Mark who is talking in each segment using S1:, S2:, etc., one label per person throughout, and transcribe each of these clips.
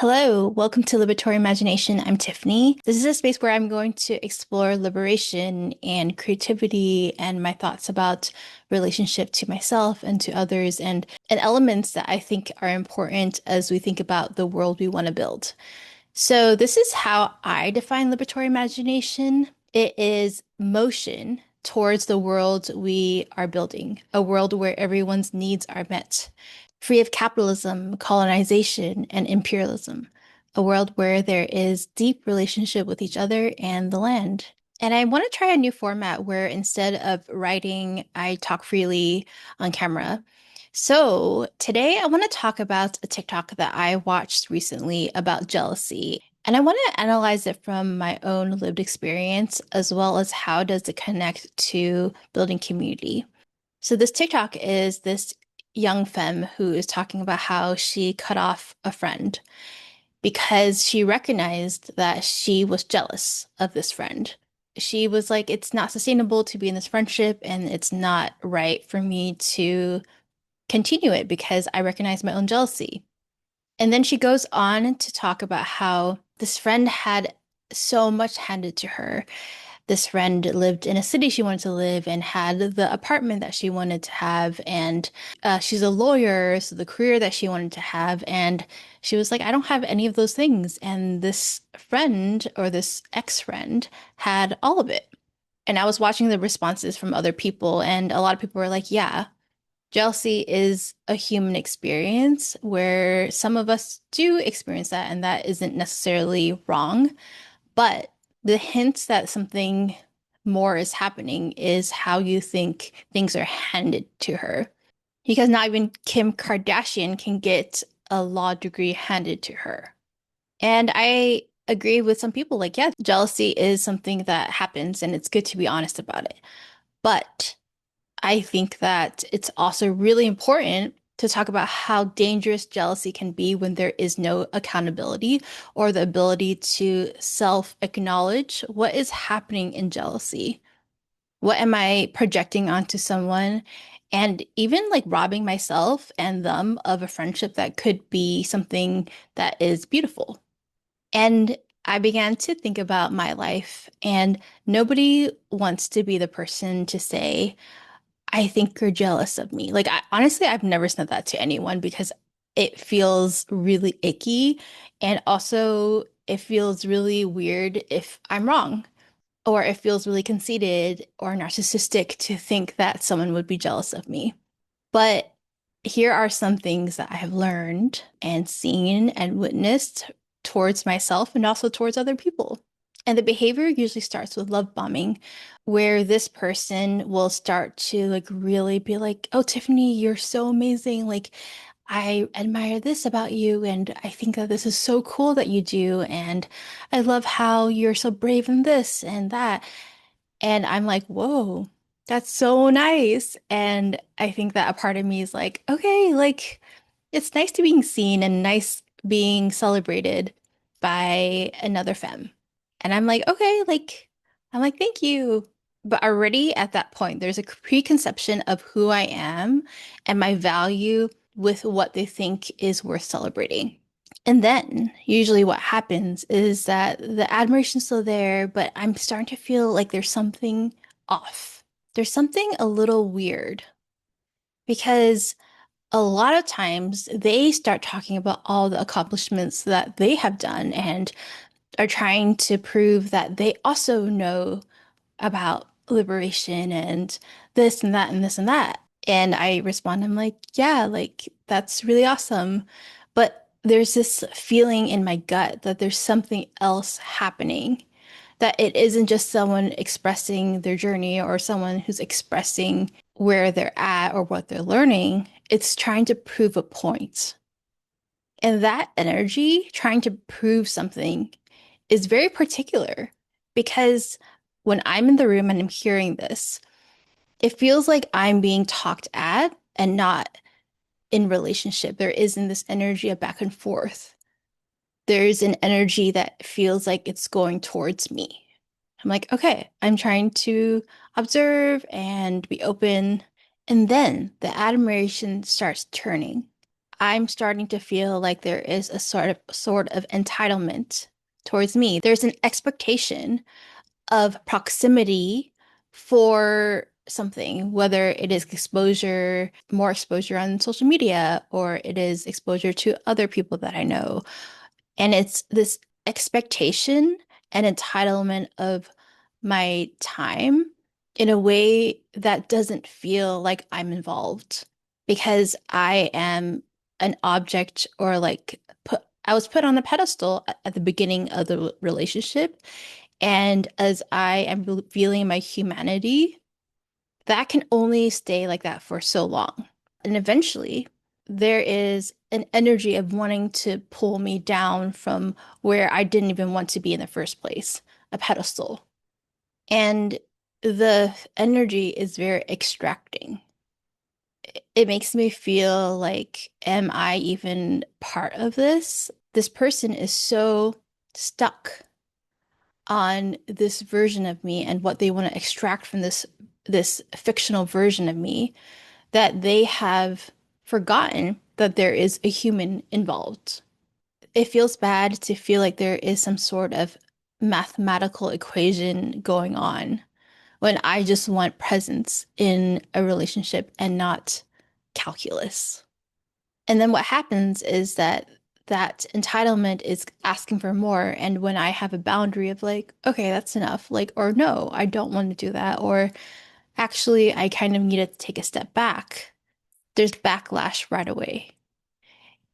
S1: Hello, welcome to Liberatory Imagination. I'm Tiffany. This is a space where I'm going to explore liberation and creativity and my thoughts about relationship to myself and to others and elements that I think are important as we think about the world we want to build. So this is how I define liberatory imagination. It is motion towards the world we are building, a world where everyone's needs are met, free of capitalism, colonization, and imperialism, a world where there is deep relationship with each other and the land. And I want to try a new format where instead of writing, I talk freely on camera. So today I want to talk about a TikTok that I watched recently about jealousy. And I want to analyze it from my own lived experience, as well as how does it connect to building community. So this TikTok is this young femme who is talking about how she cut off a friend because she recognized that she was jealous of this friend. She was like, it's not sustainable to be in this friendship, and it's not right for me to continue it because I recognize my own jealousy. And then she goes on to talk about how this friend had so much handed to her. This friend lived in a city she wanted to live and had the apartment that she wanted to have. And she's a lawyer, so the career that she wanted to have. And she was like, I don't have any of those things. And this friend or this ex-friend had all of it. And I was watching the responses from other people, and a lot of people were like, yeah, jealousy is a human experience where some of us do experience that, and that isn't necessarily wrong. But the hints that something more is happening is how you think things are handed to her. Because not even Kim Kardashian can get a law degree handed to her. And I agree with some people like, yeah, jealousy is something that happens and it's good to be honest about it. But I think that it's also really important to talk about how dangerous jealousy can be when there is no accountability or the ability to self-acknowledge what is happening in jealousy. What am I projecting onto someone? And even like robbing myself and them of a friendship that could be something that is beautiful. And I began to think about my life, and nobody wants to be the person to say, I think you're jealous of me. Like, honestly, I've never said that to anyone because it feels really icky. And also, it feels really weird if I'm wrong, or it feels really conceited or narcissistic to think that someone would be jealous of me. But here are some things that I have learned and seen and witnessed towards myself and also towards other people. And the behavior usually starts with love bombing, where this person will start to like really be like, "Oh, Tiffany, you're so amazing. Like, I admire this about you, and I think that this is so cool that you do, and I love how you're so brave in this and that." And I'm like, whoa, that's so nice. And I think that a part of me is like, okay, like it's nice to being seen and nice being celebrated by another femme. And I'm like, okay, like, I'm like, thank you. But already at that point, there's a preconception of who I am and my value with what they think is worth celebrating. And then usually what happens is that the admiration's still there, but I'm starting to feel like there's something off. There's something a little weird because a lot of times they start talking about all the accomplishments that they have done and are trying to prove that they also know about liberation and this and that and this and that. And I respond, I'm like, yeah, like that's really awesome. But there's this feeling in my gut that there's something else happening, that it isn't just someone expressing their journey or someone who's expressing where they're at or what they're learning. It's trying to prove a point. And that energy, trying to prove something, is very particular because when I'm in the room and I'm hearing this, it feels like I'm being talked at and not in relationship. There isn't this energy of back and forth. There's an energy that feels like it's going towards me. I'm like, okay, I'm trying to observe and be open. And then the admiration starts turning. I'm starting to feel like there is a sort of entitlement towards me. There's an expectation of proximity for something, whether it is exposure, more exposure on social media, or it is exposure to other people that I know. And it's this expectation and entitlement of my time in a way that doesn't feel like I'm involved because I am an object or like I was put on a pedestal at the beginning of the relationship. And as I am revealing my humanity, that can only stay like that for so long. And eventually, there is an energy of wanting to pull me down from where I didn't even want to be in the first place, a pedestal. And the energy is very extracting. It makes me feel like, am I even part of this? This person is so stuck on this version of me and what they want to extract from this fictional version of me that they have forgotten that there is a human involved. It feels bad to feel like there is some sort of mathematical equation going on when I just want presence in a relationship and not calculus. And then what happens is that that entitlement is asking for more. And when I have a boundary of like, okay, that's enough, like, or no, I don't want to do that, or actually, I kind of needed to take a step back, there's backlash right away.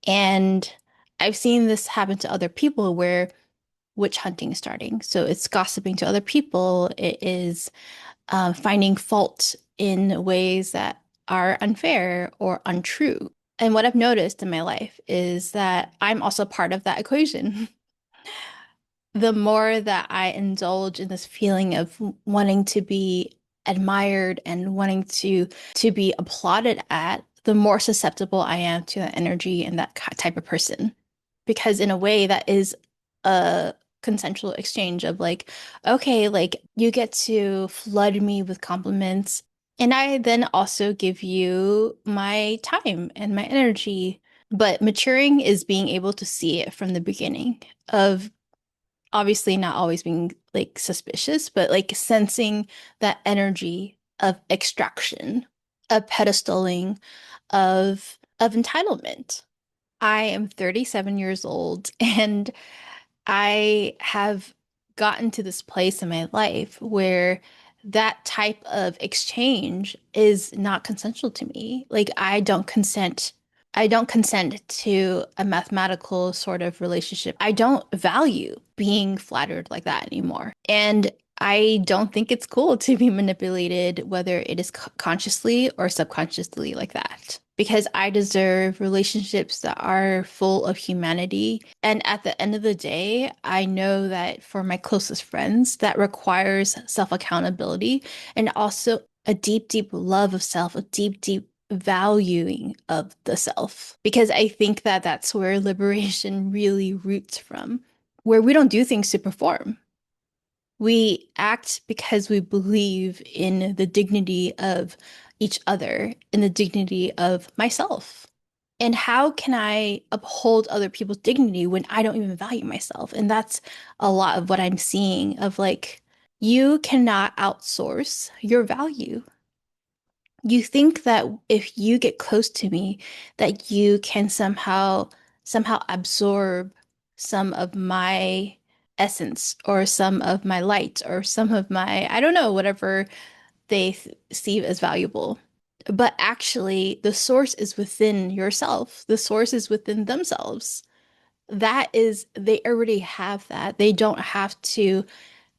S1: And I've seen this happen to other people where witch hunting is starting. So it's gossiping to other people, it is finding fault in ways that are unfair or untrue. And what I've noticed in my life is that I'm also part of that equation. The more that I indulge in this feeling of wanting to be admired and wanting to be applauded at, the more susceptible I am to that energy and that type of person. Because in a way, that is a consensual exchange of like, okay, like you get to flood me with compliments, and I then also give you my time and my energy. But maturing is being able to see it from the beginning of obviously not always being like suspicious, but like sensing that energy of extraction, of pedestaling, of entitlement. I am 37 years old and I have gotten to this place in my life where that type of exchange is not consensual to me. Like I don't consent to a mathematical sort of relationship. I don't value being flattered like that anymore. And I don't think it's cool to be manipulated, whether it is consciously or subconsciously like that. Because I deserve relationships that are full of humanity. And at the end of the day, I know that for my closest friends, that requires self-accountability and also a deep, deep love of self, a deep, deep valuing of the self. Because I think that that's where liberation really roots from, where we don't do things to perform. We act because we believe in the dignity of each other, in the dignity of myself. And how can I uphold other people's dignity when I don't even value myself? And that's a lot of what I'm seeing of like, you cannot outsource your value. You think that if you get close to me, that you can somehow absorb some of my essence or some of my light or some of my, I don't know, whatever they see as valuable. But actually, the source is within yourself. The source is within themselves. That is, they already have that. They don't have to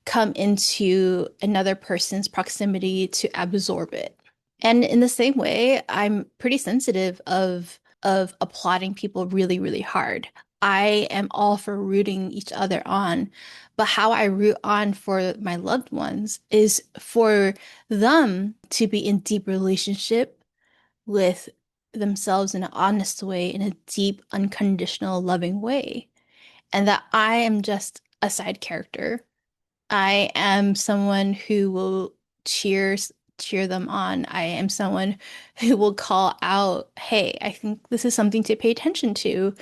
S1: come into another person's proximity to absorb it. And in the same way, I'm pretty sensitive of applauding people really, really hard. I am all for rooting each other on, but how I root on for my loved ones is for them to be in deep relationship with themselves in an honest way, in a deep, unconditional, loving way. And that I am just a side character. I am someone who will cheer cheer them on. I am someone who will call out, hey, I think this is something to pay attention to,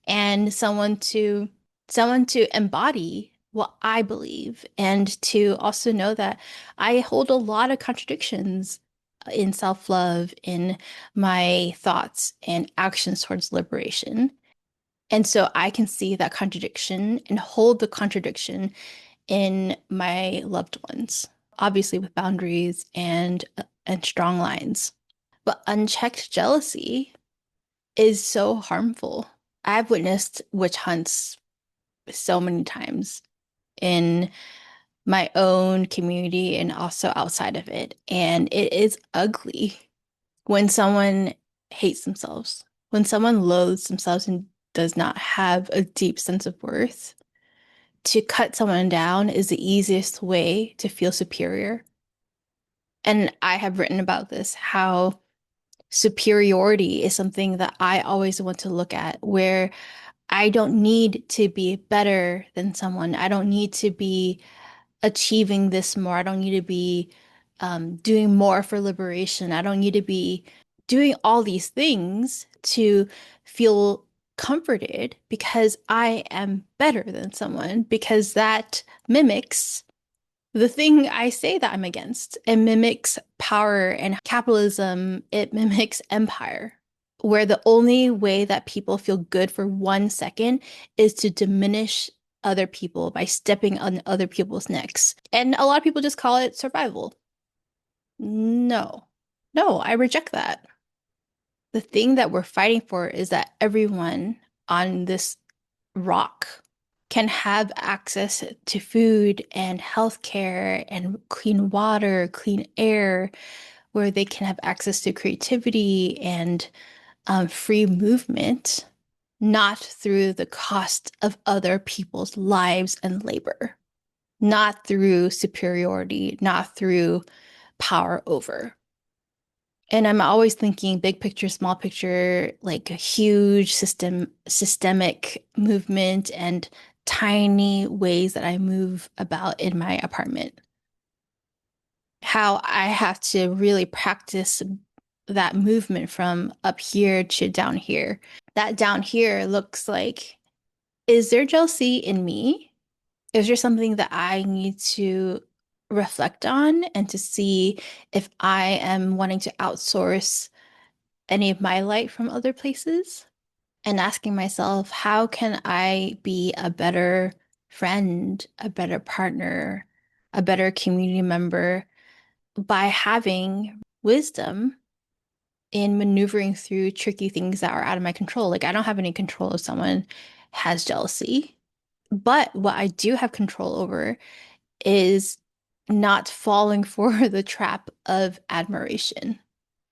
S1: and someone to embody what I believe, and to also know that I hold a lot of contradictions in self-love, in my thoughts and actions towards liberation. And so I can see that contradiction and hold the contradiction in my loved ones, obviously with boundaries and strong lines. But unchecked jealousy is so harmful. I've witnessed witch hunts so many times in my own community and also outside of it. And it is ugly when someone hates themselves, when someone loathes themselves and does not have a deep sense of worth. To cut someone down is the easiest way to feel superior. And I have written about this, how superiority is something that I always want to look at, where I don't need to be better than someone. I don't need to be achieving this more. I don't need to be doing more for liberation. I don't need to be doing all these things to feel comforted because I am better than someone, because that mimics the thing I say that I'm against. It mimics power and capitalism. It mimics empire, where the only way that people feel good for 1 second is to diminish other people by stepping on other people's necks. And a lot of people just call it survival. No, no, I reject that. The thing that we're fighting for is that everyone on this rock can have access to food and healthcare and clean water, clean air, where they can have access to creativity and free movement, not through the cost of other people's lives and labor, not through superiority, not through power over. And I'm always thinking big picture, small picture, like a huge systemic movement and tiny ways that I move about in my apartment. How I have to really practice that movement from up here to down here. That down here looks like, is there jealousy in me? Is there something that I need to reflect on and to see if I am wanting to outsource any of my light from other places? And asking myself, how can I be a better friend, a better partner, a better community member by having wisdom in maneuvering through tricky things that are out of my control? Like, I don't have any control if someone has jealousy, but what I do have control over is not falling for the trap of admiration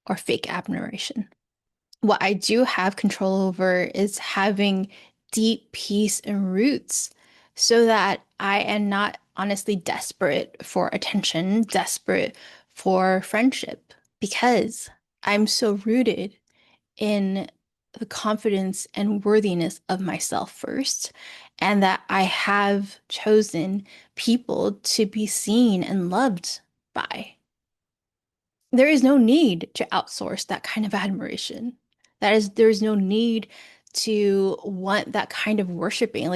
S1: or fake admiration. What I do have control over is having deep peace and roots so that I am not honestly desperate for attention, desperate for friendship, because I'm so rooted in the confidence and worthiness of myself first, and that I have chosen people to be seen and loved by. There is no need to outsource that kind of admiration. There is no need to want that kind of worshiping.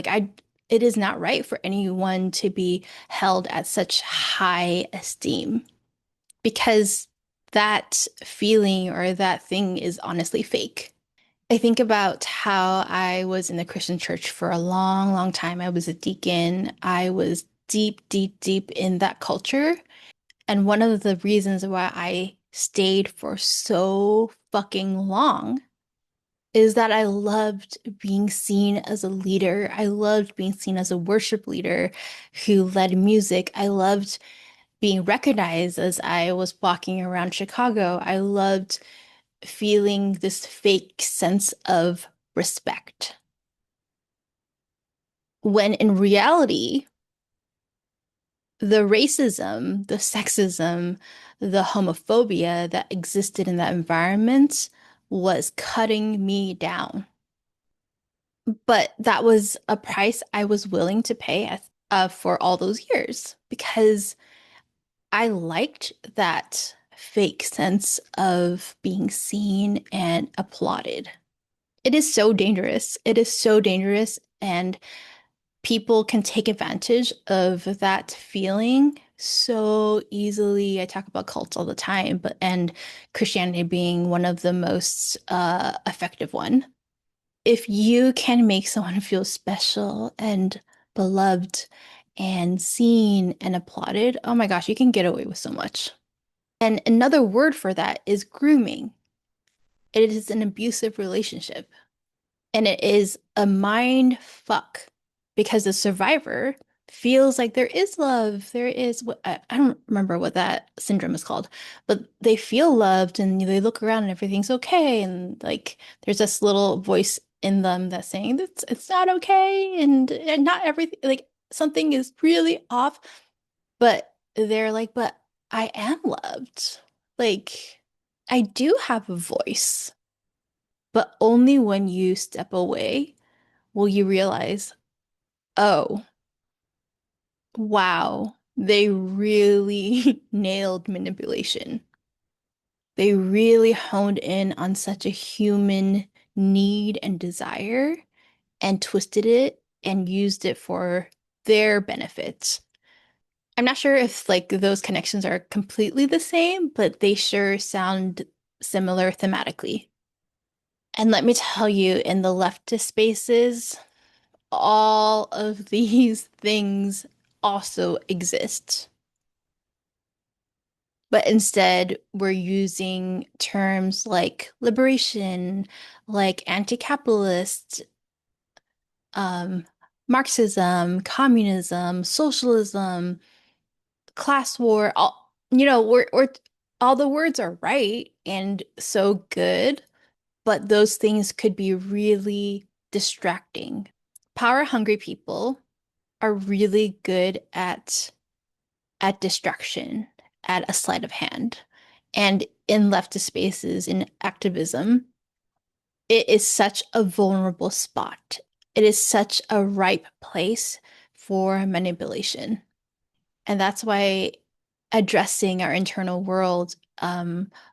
S1: It is not right for anyone to be held at such high esteem, because that feeling or that thing is honestly fake. I think about how I was in the Christian church for a long, long time. I was a deacon. I was deep, deep, deep in that culture. And one of the reasons why I stayed for so fucking long is that I loved being seen as a leader. I loved being seen as a worship leader who led music. I loved being recognized as I was walking around Chicago. I loved feeling this fake sense of respect. When in reality, the racism, the sexism, the homophobia that existed in that environment was cutting me down. But that was a price I was willing to pay for all those years, because I liked that fake sense of being seen and applauded. It is so dangerous. It is so dangerous. And people can take advantage of that feeling so easily. I talk about cults all the time, but and Christianity being one of the most effective one. If you can make someone feel special and beloved and seen and applauded, oh my gosh, you can get away with so much. And another word for that is grooming. It is an abusive relationship. And it is a mind fuck because the survivor feels like there is love. There is what I don't remember what that syndrome is called, but they feel loved and they look around and everything's okay. And like there's this little voice in them that's saying that it's not okay and not everything like something is really off. But they're like, but I am loved. Like I do have a voice, but only when you step away will you realize, oh, wow, they really nailed manipulation. They really honed in on such a human need and desire and twisted it and used it for their benefit. I'm not sure if like those connections are completely the same, but they sure sound similar thematically. And let me tell you, in the leftist spaces, all of these things also exist. But instead, we're using terms like liberation, like anti-capitalist, um, Marxism, communism, socialism, class war. All, we're all the words are right and so good, but those things could be really distracting. Power-hungry people are really good at distraction, at a sleight of hand. And in leftist spaces, in activism, it is such a vulnerable spot. It is such a ripe place for manipulation. And that's why addressing our internal world,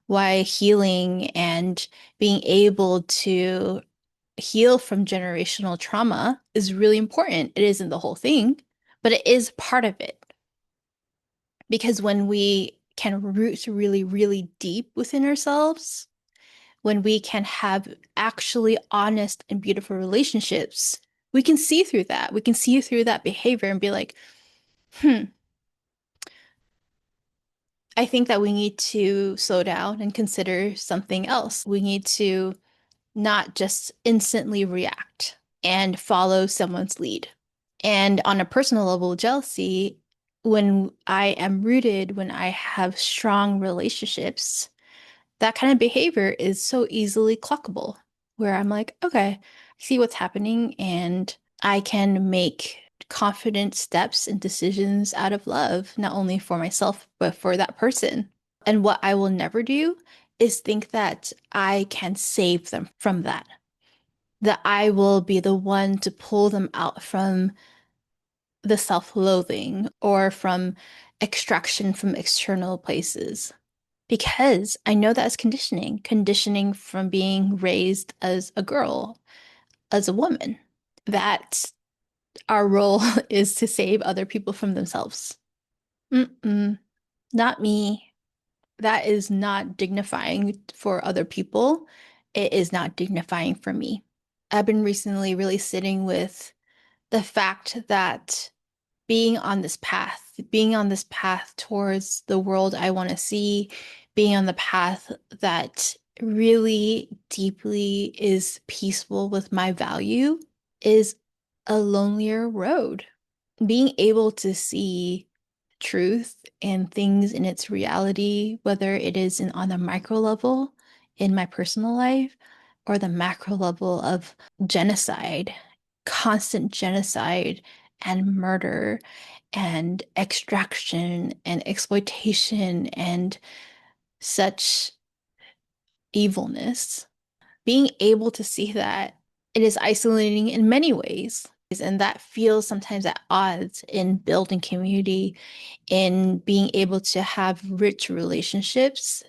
S1: why healing and being able to heal from generational trauma is really important. It isn't the whole thing, but it is part of it. Because when we can root really, really deep within ourselves, when we can have actually honest and beautiful relationships, we can see through that. We can see through that behavior and be like, hmm, I think that we need to slow down and consider something else. We need to not just instantly react and follow someone's lead. And on a personal level, jealousy, when I am rooted, when I have strong relationships, that kind of behavior is so easily clockable, where I'm like, okay, I see what's happening, and I can make confident steps and decisions out of love, not only for myself, but for that person. And what I will never do is think that I can save them from that, that I will be the one to pull them out from the self-loathing or from extraction from external places. Because I know that's conditioning, conditioning from being raised as a girl, as a woman, that our role is to save other people from themselves. Mm-mm, not me. That is not dignifying for other people. It is not dignifying for me. I've been recently really sitting with the fact that being on this path towards the world I want to see, being on the path that really deeply is peaceful with my value is a lonelier road. Being able to see truth and things in its reality, whether it is on a micro level in my personal life or the macro level of genocide, constant genocide and murder and extraction and exploitation and such evilness. Being able to see that, it is isolating in many ways. And that feels sometimes at odds in building community, in being able to have rich relationships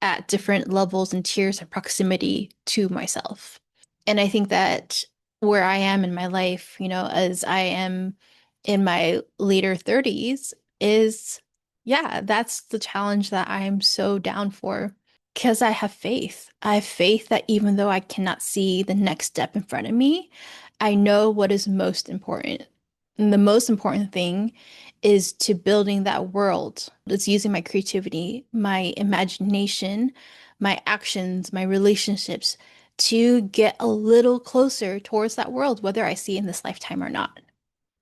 S1: at different levels and tiers of proximity to myself. And I think that where I am in my life, as I am in my later 30s, is yeah, that's the challenge that I'm so down for because I have faith. I have faith that even though I cannot see the next step in front of me, I know what is most important. And the most important thing is to building that world. It's using my creativity, my imagination, my actions, my relationships to get a little closer towards that world, whether I see it in this lifetime or not.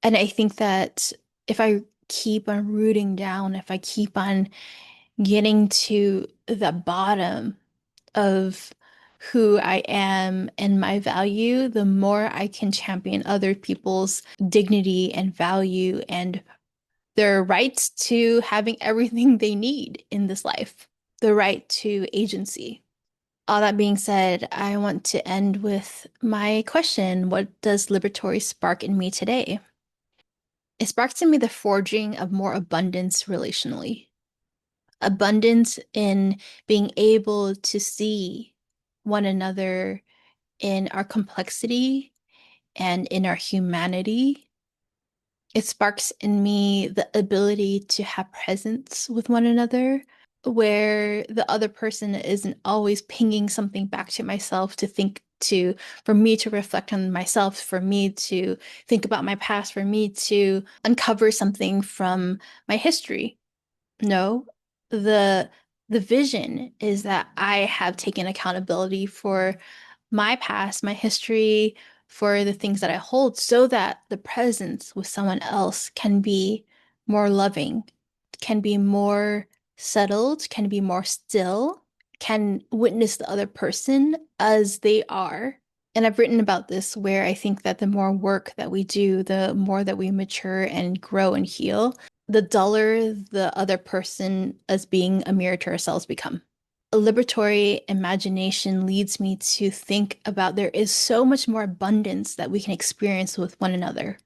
S1: And I think that if I keep on rooting down, if I keep on getting to the bottom of who I am and my value, the more I can champion other people's dignity and value and their rights to having everything they need in this life, the right to agency. All that being said, I want to end with my question. What does liberatory spark in me today? It sparks in me the forging of more abundance relationally. Abundance in being able to see one another in our complexity and in our humanity. It sparks in me the ability to have presence with one another, where the other person isn't always pinging something back to myself for me to reflect on myself, for me to think about my past, for me to uncover something from my history. No, the the vision is that I have taken accountability for my past, my history, for the things that I hold, so that the presence with someone else can be more loving, can be more settled, can be more still, can witness the other person as they are. And I've written about this where I think that the more work that we do, the more that we mature and grow and heal, the duller the other person as being a mirror to ourselves become. A liberatory imagination leads me to think about there is so much more abundance that we can experience with one another.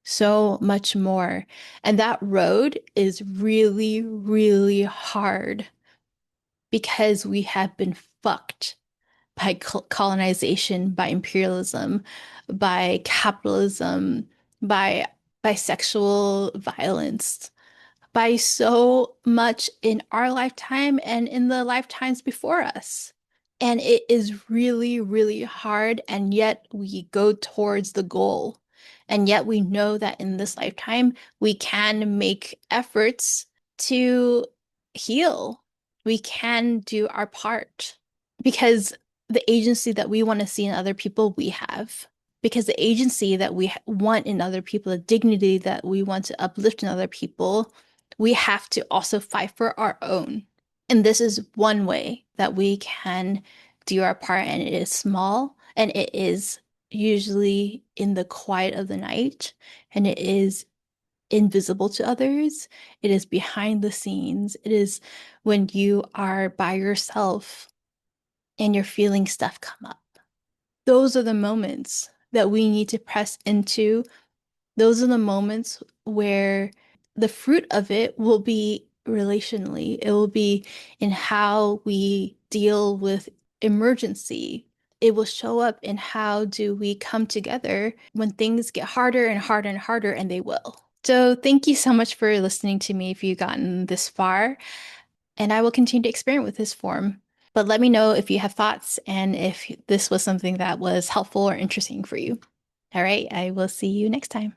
S1: So much more. And that road is really, really hard because we have been fucked by colonization, by imperialism, by capitalism, by sexual violence, by so much in our lifetime and in the lifetimes before us. And it is really, really hard. And yet we go towards the goal. And yet we know that in this lifetime, we can make efforts to heal. We can do our part because the agency that we want to see in other people, we have. Because the agency that we want in other people, the dignity that we want to uplift in other people, we have to also fight for our own. And this is one way that we can do our part, and it is small, and it is usually in the quiet of the night, and it is invisible to others. It is behind the scenes. It is when you are by yourself and you're feeling stuff come up. Those are the moments that we need to press into. Those are the moments where the fruit of it will be relationally. It will be in how we deal with emergency. It will show up in how do we come together when things get harder and harder and harder, and they will. So thank you so much for listening to me if you've gotten this far. And I will continue to experiment with this form. But let me know if you have thoughts and if this was something that was helpful or interesting for you. All right, I will see you next time.